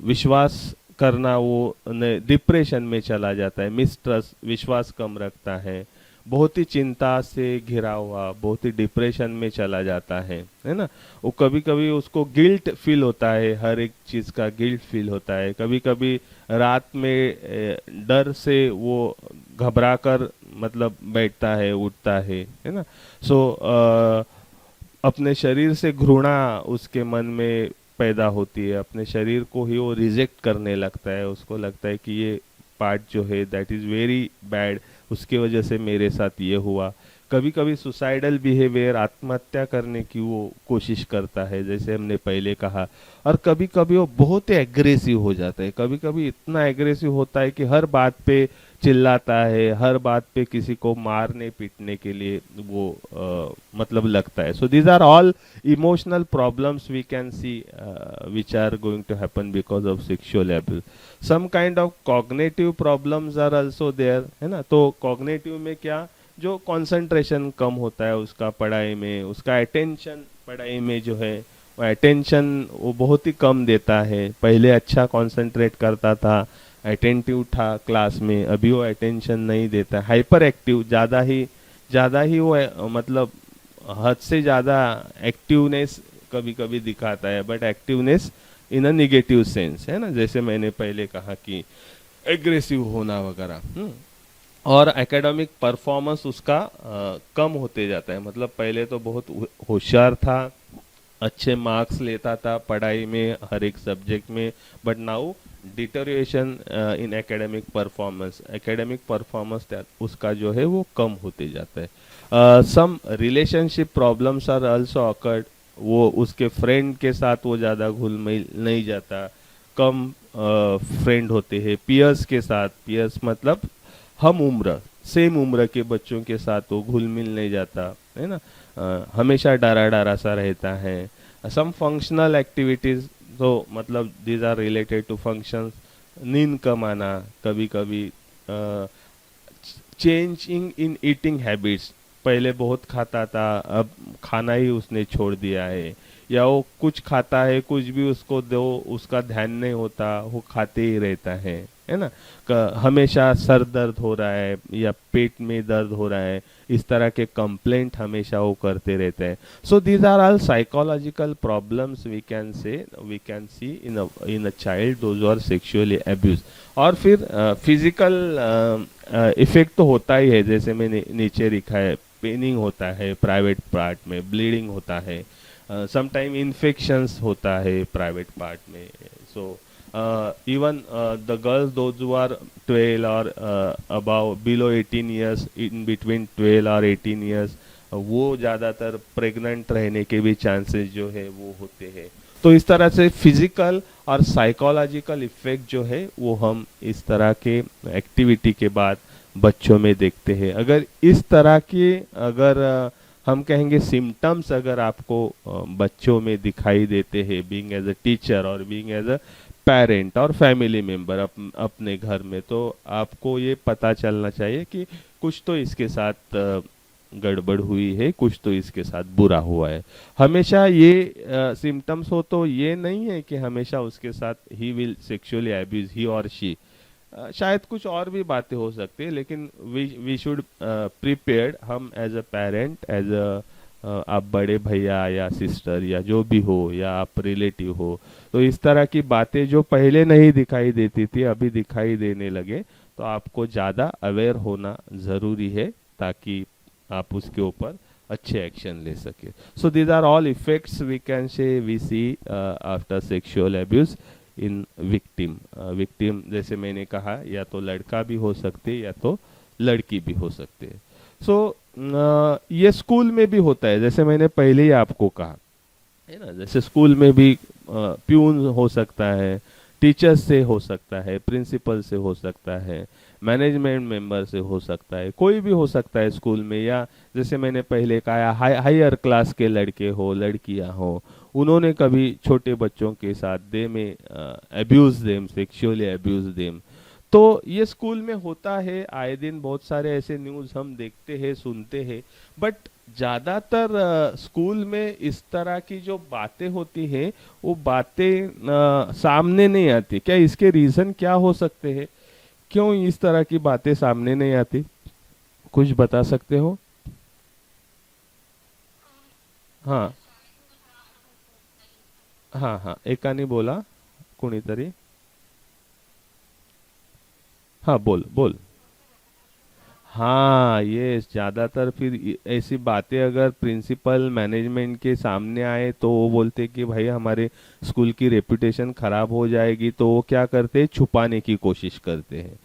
विश्वास करना, वो डिप्रेशन में चला जाता है, मिसट्रस्ट, विश्वास कम रखता है, बहुत ही चिंता से घिरा हुआ, बहुत ही डिप्रेशन में चला जाता है ना। वो कभी कभी उसको गिल्ट फील होता है, हर एक चीज़ का गिल्ट फील होता है, कभी कभी रात में डर से वो घबरा कर मतलब बैठता है, उठता है ना। सो अपने शरीर से घृणा उसके मन में पैदा होती है, अपने शरीर को ही वो रिजेक्ट करने लगता है, उसको लगता है कि ये पार्ट जो है दैट इज़ वेरी बैड, उसकी वजह से मेरे साथ ये हुआ। कभी कभी सुसाइडल बिहेवियर, आत्महत्या करने की वो कोशिश करता है, जैसे हमने पहले कहा। और कभी कभी वो बहुत ही एग्रेसिव हो जाता है, कभी कभी इतना एग्रेसिव होता है कि हर बात पे चिल्लाता है, हर बात पे किसी को मारने पीटने के लिए वो मतलब लगता है। So these are all emotional problems we can see which are going to happen because of sexual abuse. Some kind of cognitive problems are also there, है ना। तो कॉग्निटिव में क्या, जो कंसंट्रेशन कम होता है उसका पढ़ाई में, उसका अटेंशन पढ़ाई में जो है वो अटेंशन वो बहुत ही कम देता है। पहले अच्छा कंसंट्रेट करता था, अटेंटिव था क्लास में, अभी वो अटेंशन नहीं देता, हाइपर एक्टिव, ज़्यादा ही वो मतलब हद से ज़्यादा एक्टिवनेस कभी कभी दिखाता है, but activeness in a negative sense, है ना, जैसे मैंने पहले कहा कि एग्रेसिव होना वगैरह। और एकेडमिक परफॉर्मेंस उसका कम होते जाता है, मतलब पहले तो बहुत होशियार था, अच्छे मार्क्स लेता था पढ़ाई में हर एक सब्जेक्ट में, but now deterioration in academic performance उसका जो है वो कम होते जाता है। Some relationship problems are also occurred, वो उसके फ्रेंड के साथ वो ज़्यादा घुल मिल नहीं जाता, कम फ्रेंड होते हैं पियर्स के साथ, पियर्स मतलब हम उम्र, सेम उम्र के बच्चों के साथ वो घुल मिल नहीं जाता, है ना, हमेशा डरा डरा सा रहता है। सम फंक्शनल एक्टिविटीज, तो मतलब these are related to functions, नींद कम आना, कभी कभी चेंजिंग इन ईटिंग हैबिट्स, पहले बहुत खाता था अब खाना ही उसने छोड़ दिया है, या वो कुछ खाता है कुछ भी उसको दो उसका ध्यान नहीं होता, वो खाते ही रहता है ना, हमेशा सर दर्द हो रहा है या पेट में दर्द हो रहा है, इस तरह के कंप्लेंट हमेशा वो करते रहते हैं। So these are all psychological problems we can see in a child those are sexually abuse. और फिर फिजिकल इफेक्ट तो होता ही है, जैसे मैंने नीचे लिखा है, पेनिंग होता है प्राइवेट पार्ट में, ब्लीडिंग होता है, समटाइम इन्फेक्शंस होता है प्राइवेट पार्ट में। सो even the girls those who are 12 or above below 18 years, in between 12 और 18 years, वो ज़्यादातर प्रेग्नेंट रहने के भी चांसेस जो है वो होते हैं। तो इस तरह से फिजिकल और साइकोलॉजिकल इफेक्ट जो है वो हम इस तरह के एक्टिविटी के बाद बच्चों में देखते हैं। अगर इस तरह के हम कहेंगे सिम्टम्स अगर आपको बच्चों में दिखाई देते हैं, बीइंग एज अ टीचर और बीइंग एज अ पेरेंट और फैमिली मेंबर अपने घर में, तो आपको ये पता चलना चाहिए कि कुछ तो इसके साथ गड़बड़ हुई है, कुछ तो इसके साथ बुरा हुआ है। हमेशा ये सिम्टम्स हो तो ये नहीं है कि हमेशा उसके साथ ही विल सेक्सुअली अब्यूज ही और शी, शायद कुछ और भी बातें हो सकती है, लेकिन वी शुड प्रिपेयर्ड, हम as a parent, as a आप बड़े भैया या सिस्टर या जो भी हो, या आप रिलेटिव हो, तो इस तरह की बातें जो पहले नहीं दिखाई देती थी अभी दिखाई देने लगे, तो आपको ज़्यादा अवेयर होना ज़रूरी है ताकि आप उसके ऊपर अच्छे एक्शन ले सके। So these are all effects we can say we see after sexual abuse in victim. Victim जैसे मैंने कहा या तो लड़का भी हो सकते या तो लड़की भी हो सकते हैं। सो ये स्कूल में भी होता है, जैसे मैंने पहले ही आपको कहा है ना, जैसे स्कूल में भी प्यून हो सकता है, टीचर्स से हो सकता है, प्रिंसिपल से हो सकता है, मैनेजमेंट मेंबर से हो सकता है, कोई भी हो सकता है स्कूल में, या जैसे मैंने पहले कहा हायर क्लास के लड़के हो लड़कियां हो, उन्होंने कभी छोटे बच्चों के साथ दे में abuse them, sexually abuse them, तो ये स्कूल में होता है आए दिन, बहुत सारे ऐसे न्यूज़ हम देखते हैं सुनते हैं, बट ज़्यादातर स्कूल में इस तरह की जो बातें होती हैं वो बातें सामने नहीं आती। क्या इसके रीज़न क्या हो सकते हैं, क्यों इस तरह की बातें सामने नहीं आती, कुछ बता सकते हो? हाँ हाँ हाँ, एकाने बोला कोणीतरी, हाँ बोल बोल। हाँ ये ज्यादातर फिर ऐसी बातें अगर प्रिंसिपल मैनेजमेंट के सामने आए तो वो बोलते कि भाई हमारे स्कूल की रेपुटेशन खराब हो जाएगी, तो वो क्या करते हैं, छुपाने की कोशिश करते हैं,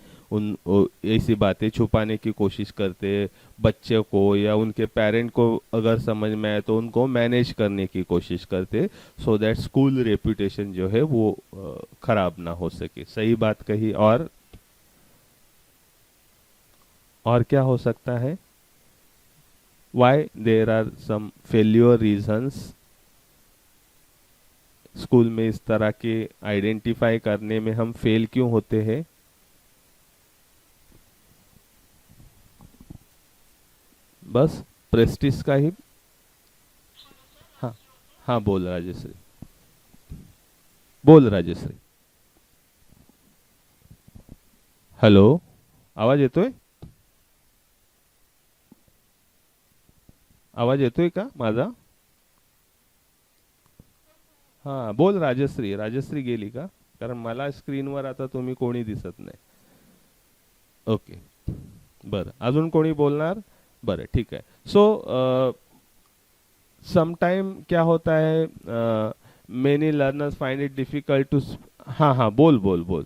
ऐसी बातें छुपाने की कोशिश करते हैं, बच्चे को या उनके पेरेंट को अगर समझ में आए तो उनको मैनेज करने की कोशिश करते हैं, सो दैट स्कूल रेपुटेशन जो है वो खराब ना हो सके। सही बात कही। और क्या हो सकता है, why there are some failure reasons, school में इस तरह के आइडेंटिफाई करने में हम फेल क्यों होते हैं? बस प्रेस्टिज का ही। हाँ हाँ, बोल राजेश्री, बोल राजेश्री। हॅलो, आवाज येतोय? आवाज येतोय का माझा? हा बोल राजश्री. राजश्री गेली का? कारण मला स्क्रीनवर आता तुम्ही कोणी दिसत नाही. ओके, बरं, अजून कोणी बोलणार? बरं, ठीक आहे. सो समटाइम क्या होता है, many learners find it difficult to. हाँ हाँ, बोल बोल बोल.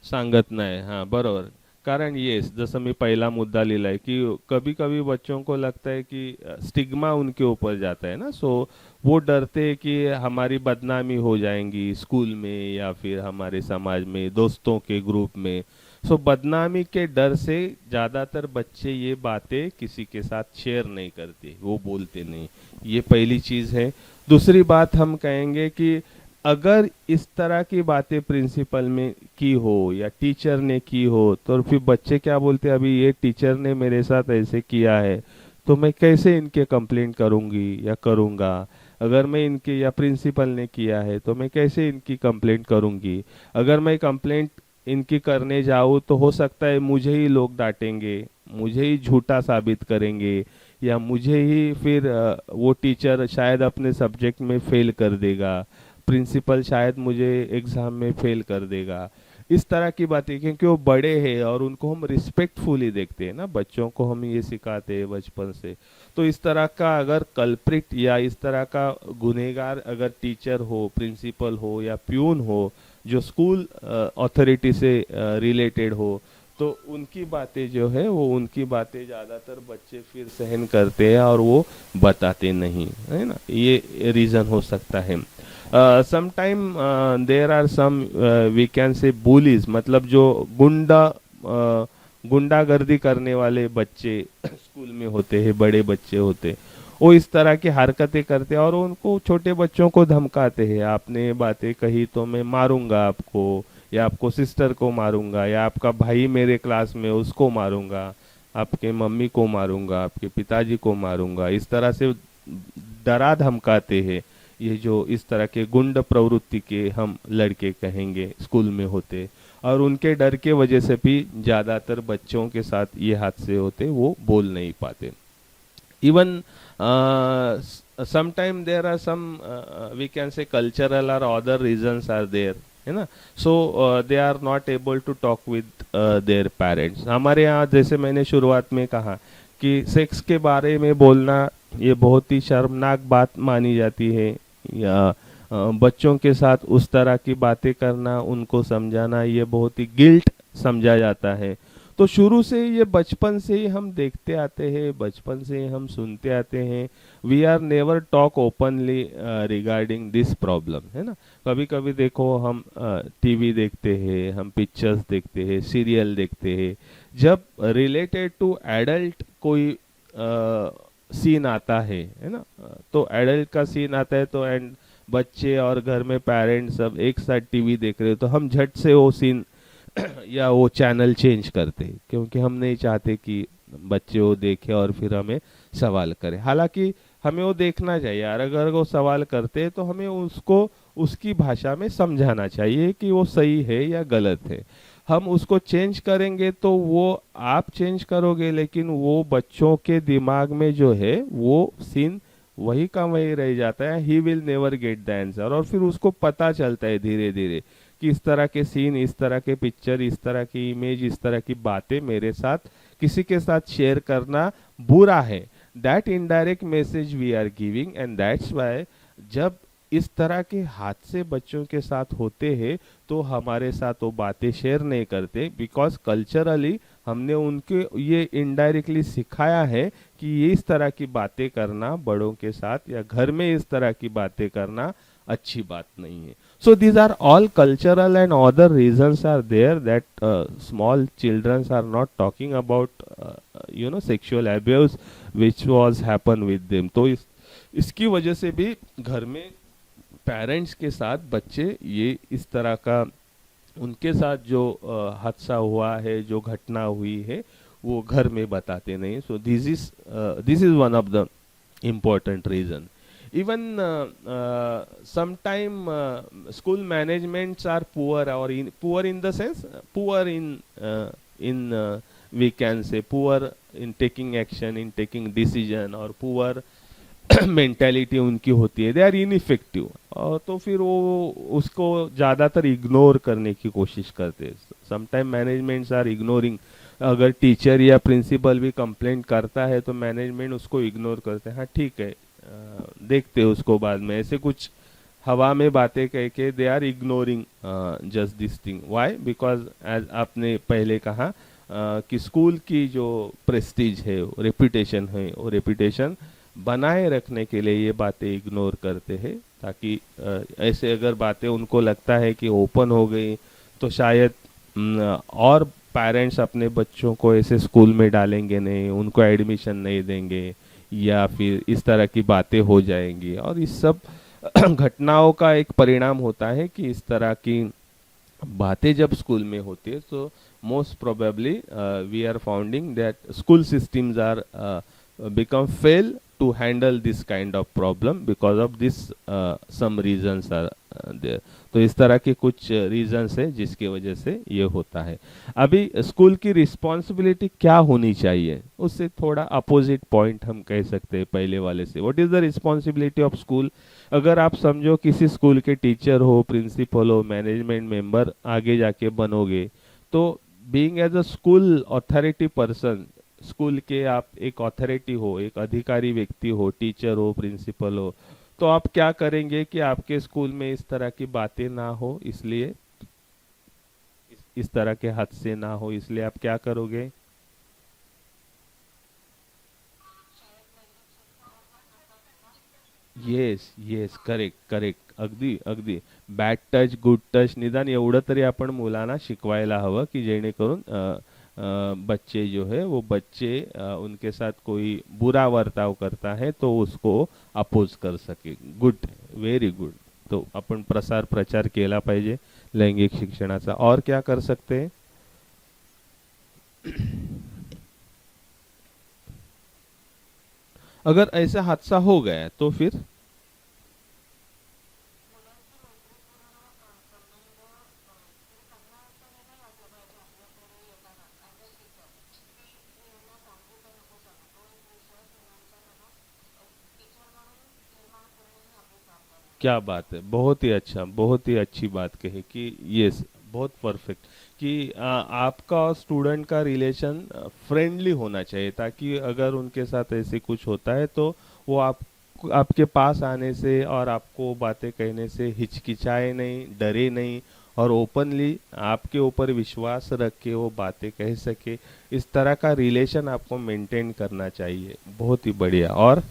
सांगत नाही, हाँ बरोबर. कारण येस, जसं मी पहिला मुद्दा लिहिलाय कि कभी कभी बच्चों को लगता है कि स्टिग्मा उनके ऊपर जाता है ना, सो वो डरते हैं कि हमारी बदनामी हो जाएंगी स्कूल में या फिर हमारे समाज में, दोस्तों के ग्रुप में. सो बदनामी के डर से ज़्यादातर बच्चे ये बातें किसी के साथ शेयर नहीं करते, वो बोलते नहीं. ये पहली चीज़ है. दूसरी बात हम कहेंगे कि अगर इस तरह की बातें प्रिंसिपल में की हो या टीचर ने की हो, तो फिर बच्चे क्या बोलते हैं, अभी ये टीचर ने मेरे साथ ऐसे किया है तो मैं कैसे इनके कंप्लेंट करूंगी या करूंगा. अगर मैं इनके, या प्रिंसिपल ने किया है तो मैं कैसे इनकी कंप्लेंट करूंगी. अगर मैं कंप्लेंट इनकी करने जाऊँ तो हो सकता है मुझे ही लोग डांटेंगे, मुझे ही झूठा साबित करेंगे, या मुझे ही फिर वो टीचर शायद अपने सब्जेक्ट में फेल कर देगा, प्रिंसिपल शायद मुझे एग्जाम में फेल कर देगा. इस तरह की बातें, क्योंकि वो बड़े हैं और उनको हम रिस्पेक्टफुली देखते हैं ना, बच्चों को हम ये सिखाते हैं बचपन से. तो इस तरह का अगर कल्प्रिट या इस तरह का गुनहगार अगर टीचर हो, प्रिंसिपल हो या प्यून हो, जो स्कूल अथॉरिटी से रिलेटेड हो, तो उनकी बातें जो है वो, उनकी बातें ज़्यादातर बच्चे फिर सहन करते हैं और वो बताते नहीं है ना. ये रीज़न हो सकता है. Sometime there are some, we can say bullies, मतलब जो गुंडागर्दी करने वाले बच्चे स्कूल में होते हैं, बड़े बच्चे होते, वो इस तरह की हरकतें करते हैं और उनको, छोटे बच्चों को धमकाते हैं. आपने ये बातें कही तो मैं मारूंगा आपको, या आपको सिस्टर को मारूंगा, या आपका भाई मेरे क्लास में उसको मारूंगा, आपके मम्मी को मारूंगा, आपके पिताजी को मारूंगा. इस तरह से डरा धमकाते हैं. ये जो इस तरह के गुंड प्रवृत्ति के हम लड़के कहेंगे स्कूल में होते, और उनके डर के वजह से भी ज़्यादातर बच्चों के साथ ये हादसे होते, वो बोल नहीं पाते. Even sometime there are some, we can say cultural or other reasons are there, है ना. So they are not able to talk with their parents. हमारे यहाँ जैसे मैंने शुरुआत में कहा कि सेक्स के बारे में बोलना ये बहुत ही शर्मनाक बात मानी जाती है, या बच्चों के साथ उस तरह की बातें करना, उनको समझाना, ये बहुत ही गिल्ट समझा जाता है. तो शुरू से ये बचपन से ही हम देखते आते हैं, बचपन से ही हम सुनते आते हैं. We are never talk openly regarding this problem, है ना. कभी कभी देखो हम टीवी देखते हैं, हम पिक्चर्स देखते हैं, सीरियल देखते हैं, जब रिलेटेड टू एडल्ट कोई सीन आता है ना, तो एडल्ट का सीन आता है तो, एंड बच्चे और घर में पेरेंट्स सब एक साथ टीवी देख रहे हो, तो हम झट से वो सीन या वो चैनल चेंज करते, क्योंकि हम नहीं चाहते कि बच्चे वो देखे और फिर हमें सवाल करें. हालांकि हमें वो देखना चाहिए, और अगर वो सवाल करते हैं तो हमें उसको उसकी भाषा में समझाना चाहिए कि वो सही है या गलत है. हम उसको चेंज करेंगे तो वो आप चेंज करोगे, लेकिन वो बच्चों के दिमाग में जो है वो सीन वही का वही रह जाता है. He will never get the answer. और फिर उसको पता चलता है धीरे धीरे कि इस तरह के सीन, इस तरह के पिक्चर, इस तरह की इमेज, इस तरह की बातें मेरे साथ, किसी के साथ शेयर करना बुरा है. That indirect message we are giving, and that's why जब इस तरह के हादसे बच्चों के साथ होते हैं तो हमारे साथ वो बातें शेयर नहीं करते, बिकॉज कल्चरली हमने उनके ये इनडायरेक्टली सिखाया है कि ये इस तरह की बातें करना बड़ों के साथ, या घर में इस तरह की बातें करना अच्छी बात नहीं है. So these are all cultural and other reasons are there that small children are not talking about sexual abuse which was happen with them. तो इसकी वजह से भी घर में पेरेंट्स के साथ बच्चे ये इस तरह का उनके साथ जो हादसा हुआ है, जो घटना हुई है, वो घर में बताते नहीं. सो this is one of the important reason. Even sometime school managements are poor, or poor in the sense poor in we can say poor in taking action, in taking decision, or poor mentality उनकी होती है, दे आर इनइफेक्टिव. और तो फिर वो उसको ज़्यादातर इग्नोर करने की कोशिश करते हैं. Sometime managements are ignoring. अगर टीचर या प्रिंसिपल भी कंप्लेंट करता है तो मैनेजमेंट उसको इग्नोर करते हैं. हाँ ठीक है, देखते हैं उसको बाद में, ऐसे कुछ हवा में बातें कह के they are ignoring just this thing. Why? Because as आपने पहले कहा कि स्कूल की जो प्रेस्टीज है, रेपुटेशन है, वो रेपुटेशन बनाए रखने के लिए ये बातें इग्नोर करते हैं, ताकि ऐसे अगर बातें उनको लगता है कि ओपन हो गई तो शायद और पेरेंट्स अपने बच्चों को ऐसे स्कूल में डालेंगे नहीं, उनको एडमिशन नहीं देंगे, या फिर इस तरह की बातें हो जाएंगी. और इस सब घटनाओं का एक परिणाम होता है कि इस तरह की बातें जब स्कूल में होती है तो most probably we are founding that school systems are become fail to handle this kind of problem because of this some reasons are there. तो इस तरह के कुछ रीजंस है जिसकी वजह से ये होता है. अभी स्कूल की रिस्पॉन्सिबिलिटी क्या होनी चाहिए, उससे थोड़ा अपोजिट पॉइंट हम कह सकते हैं पहले वाले से. What is the responsibility of school? अगर आप समझो किसी स्कूल के टीचर हो, प्रिंसिपल हो, मैनेजमेंट मेंबर आगे जाके बनोगे, तो being as a school authority person, school के आप एक अथॉरिटी हो, एक अधिकारी व्यक्ति हो, टीचर हो, प्रिंसिपल हो, तो आप क्या करेंगे कि आपके स्कूल में इस तरह की बातें ना हो, इसलिए इस तरह के हादसे ना हो, इसलिए आप क्या करोगे? येस येस, करेक्ट करेक्ट, अगदी अगदी. बॅड टच, गुड टच, निदान एवढं तरी आपण मुलांना शिकवायला हवं की जेणेकरून बच्चे जो है वो बच्चे उनके साथ कोई बुरा वर्ताव करता है तो उसको अपोज कर सके. Good, very good. तो आपण प्रसार प्रचार केला पाहिजे लैंगिक शिक्षणाचा. और क्या कर सकते हैं? अगर ऐसा हादसा हो गया तो फिर क्या बात है, बहुत ही अच्छा, बहुत ही अच्छी बात कही कि यस, बहुत परफेक्ट, कि आपका और स्टूडेंट का रिलेशन फ्रेंडली होना चाहिए, ताकि अगर उनके साथ ऐसे कुछ होता है तो वो आपके पास आने से और आपको बातें कहने से हिचकिचाए नहीं, डरे नहीं, और ओपनली आपके ऊपर विश्वास रख के वो बातें कह सके. इस तरह का रिलेशन आपको मेंटेन करना चाहिए. बहुत ही बढ़िया. और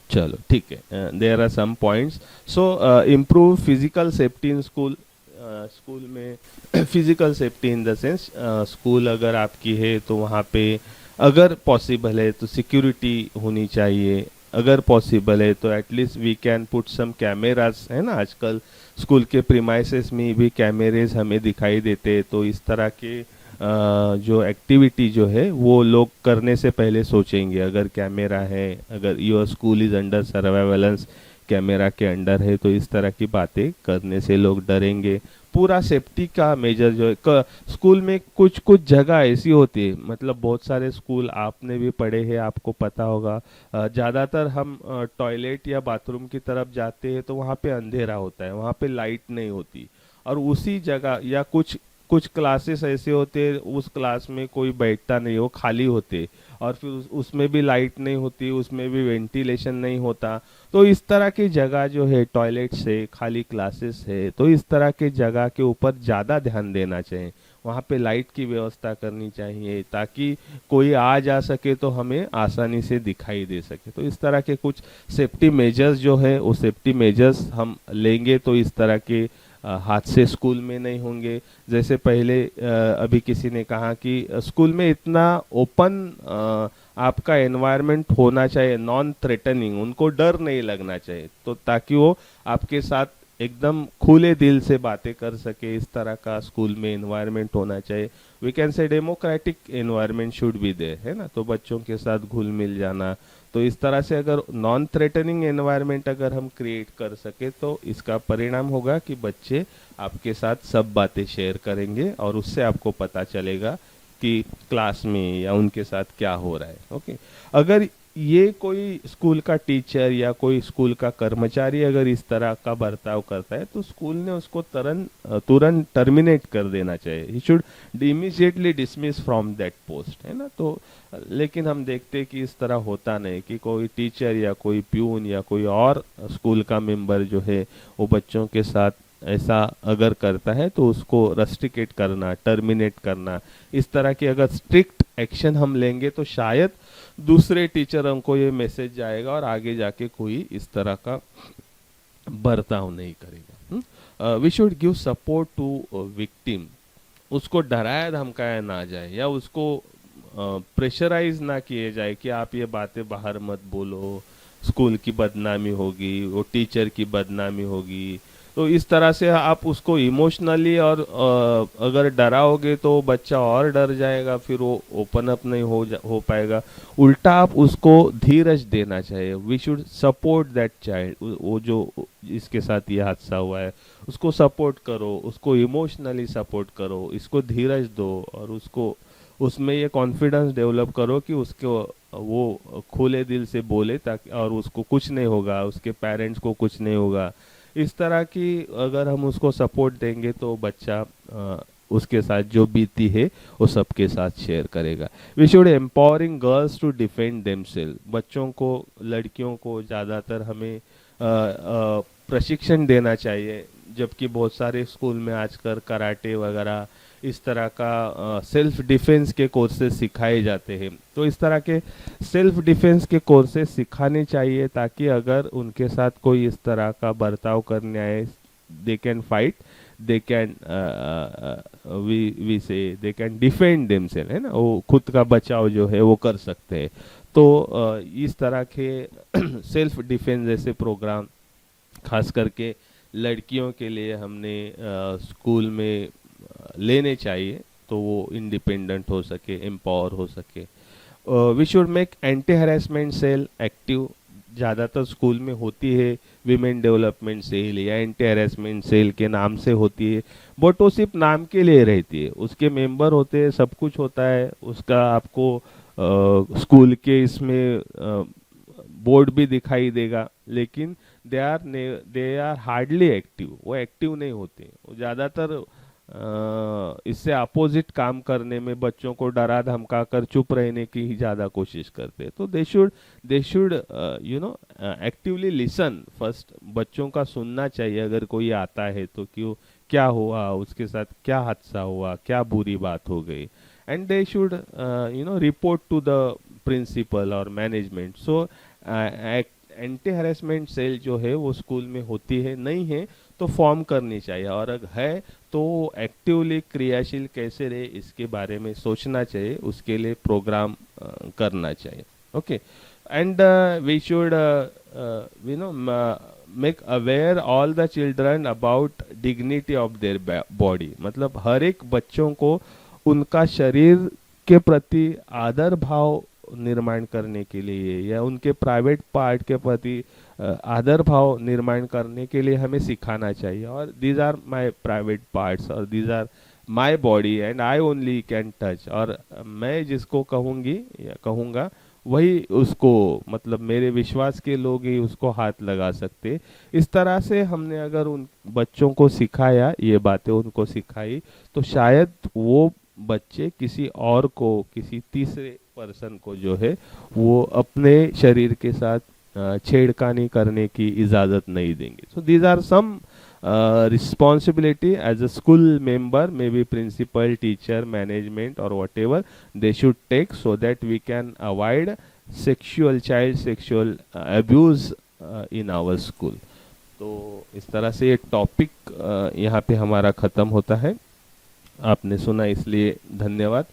चलो ठीक है, there are some points. So improve physical safety in school. School में physical safety in the sense, school अगर आपकी है तो वहाँ पे अगर पॉसिबल है तो सिक्योरिटी होनी चाहिए. अगर पॉसिबल है तो at least we can put some cameras, है ना, आजकल स्कूल के प्रीमाइसेस में भी कैमरेज हमें दिखाई देते हैं. तो इस तरह के जो एक्टिविटी जो है वो लोग करने से पहले सोचेंगे. अगर कैमरा है, अगर your school is under surveillance, camera के अंडर है, तो इस तरह की बातें करने से लोग डरेंगे. पूरा सेफ्टी का मेजर जो है स्कूल में, कुछ कुछ जगह ऐसी होती है, मतलब बहुत सारे स्कूल आपने भी पढ़े हैं, आपको पता होगा, ज़्यादातर हम टॉयलेट या बाथरूम की तरफ जाते हैं तो वहाँ पे अंधेरा होता है, वहाँ पे लाइट नहीं होती. और उसी जगह या कुछ कुछ क्लासेस ऐसे होते हैं, उस क्लास में कोई बैठता नहीं, वो खाली होते, और फिर उसमें भी लाइट नहीं होती, उसमें भी वेंटिलेशन नहीं होता. तो इस तरह की जगह जो है, टॉयलेट्स है, खाली क्लासेस है, तो इस तरह के जगह के ऊपर ज़्यादा ध्यान देना चाहिए. वहाँ पे लाइट की व्यवस्था करनी चाहिए ताकि कोई आ जा सके तो हमें आसानी से दिखाई दे सके. तो इस तरह के कुछ सेफ्टी मेजर्स जो है, वो सेफ्टी मेजर्स हम लेंगे तो इस तरह के हादसे स्कूल में नहीं होंगे. जैसे पहले अभी किसी ने कहा कि स्कूल में इतना ओपन आपका एनवायरनमेंट होना चाहिए नॉन थ्रेटनिंग, उनको डर नहीं लगना चाहिए, तो ताकि वो आपके साथ एकदम खुले दिल से बातें कर सके, इस तरह का स्कूल में एनवायरनमेंट होना चाहिए। We can say democratic environment should be there, है ना, तो बच्चों के साथ घुल मिल जाना। तो इस तरह से अगर नॉन थ्रेटनिंग एनवायरनमेंट अगर हम क्रिएट कर सके तो इसका परिणाम होगा कि बच्चे आपके साथ सब बातें शेयर करेंगे और उससे आपको पता चलेगा कि क्लास में या उनके साथ क्या हो रहा है। ओके, अगर ये कोई स्कूल का टीचर या कोई स्कूल का कर्मचारी अगर इस तरह का बर्ताव करता है तो स्कूल ने उसको तुरंत टर्मिनेट कर देना चाहिए। He should immediately dismiss from that post, है ना। तो लेकिन हम देखते हैं कि इस तरह होता नहीं, कि कोई टीचर या कोई प्यून या कोई और स्कूल का मेंबर जो है वो बच्चों के साथ ऐसा अगर करता है तो उसको रस्टिकेट करना, टर्मिनेट करना, इस तरह की अगर स्ट्रिक्ट एक्शन हम लेंगे तो शायद दूसरे टीचरों को ये मैसेज जाएगा और आगे जाके कोई इस तरह का बर्ताव नहीं करेगा। We should give support to victim, उसको डराया धमकाया ना जाए या उसको प्रेशराइज ना किए जाए कि आप ये बातें बाहर मत बोलो, स्कूल की बदनामी होगी, वो टीचर की बदनामी होगी। तो इस तरह से आप उसको इमोशनली और अगर डराओगे तो बच्चा और डर जाएगा, फिर वो ओपन अप नहीं हो पाएगा। उल्टा आप उसको धीरज देना चाहिए। We should support that child, वो जो इसके साथ ये हादसा हुआ है उसको सपोर्ट करो, उसको इमोशनली सपोर्ट करो, इसको धीरज दो और उसको उसमें ये कॉन्फिडेंस डेवलप करो कि उसको वो खुले दिल से बोले, ताकि और उसको कुछ नहीं होगा, उसके पेरेंट्स को कुछ नहीं होगा। इस तरह की अगर हम उसको सपोर्ट देंगे तो बच्चा उसके साथ जो बीती है वो सबके साथ शेयर करेगा। We should empowering girls to defend themself, बच्चों को, लड़कियों को ज़्यादातर हमें प्रशिक्षण देना चाहिए, जबकि बहुत सारे स्कूल में आजकल कराटे वगैरह इस तरह का सेल्फ डिफेंस के कोर्सेज सिखाए जाते हैं। तो इस तरह के सेल्फ डिफेंस के कोर्सेज सिखाने चाहिए ताकि अगर उनके साथ कोई इस तरह का बर्ताव करने आए, they can fight, they can we say they can defend themselves, है ना, वो खुद का बचाव जो है वो कर सकते हैं। तो इस तरह के सेल्फ डिफेंस जैसे प्रोग्राम खास करके लड़कियों के लिए हमने स्कूल में लेने चाहिए, तो वो इंडिपेंडेंट हो सके, एम्पावर हो सके। We should make anti harassment cell active, ज़्यादातर स्कूल में होती है विमेन डेवलपमेंट सेल या एंटी हैरेसमेंट सेल के नाम से होती है, बट वो सिर्फ नाम के लिए रहती है, उसके मेंबर होते हैं, सब कुछ होता है उसका, आपको स्कूल के इसमें बोर्ड भी दिखाई देगा, लेकिन दे आर हार्डली एक्टिव, वो एक्टिव नहीं होते, वो ज़्यादातर इससे अपोजिट काम करने में, बच्चों को डरा धमका कर चुप रहने की ही ज़्यादा कोशिश करते हैं। तो they should you know actively listen first, बच्चों का सुनना चाहिए अगर कोई आता है तो, क्यों, क्या हुआ उसके साथ, क्या हादसा हुआ, क्या बुरी बात हो गई, and they should report to the principal और management. So anti harassment cell जो है वो स्कूल में होती है, नहीं है तो फॉर्म करनी चाहिए, और अगर है तो एक्टिवली क्रियाशील कैसे रहे इसके बारे में सोचना चाहिए, उसके लिए प्रोग्राम करना चाहिए। Okay, and we should make aware all the children about dignity of their body, मतलब हर एक बच्चों को उनका शरीर के प्रति आदर भाव निर्माण करने के लिए या उनके प्राइवेट पार्ट के प्रति आदर भाव निर्माण करने के लिए हमें सिखाना चाहिए। और these are my private parts और these are my body and I only can touch, और मैं जिसको कहूँगी या कहूँगा वही उसको, मतलब मेरे विश्वास के लोग ही उसको हाथ लगा सकते। इस तरह से हमने अगर उन बच्चों को सिखाया, ये बातें उनको सिखाई, तो शायद वो बच्चे किसी और को, किसी तीसरे पर्सन को जो है वो अपने शरीर के साथ छेड़खानी करने की इजाज़त नहीं देंगे। So these are some responsibility as a school member, maybe principal, teacher, management or whatever they should take, so that we can avoid child sexual abuse in our school. तो इस तरह से ये टॉपिक यहाँ पे हमारा ख़त्म होता है। आपने सुना इसलिए धन्यवाद।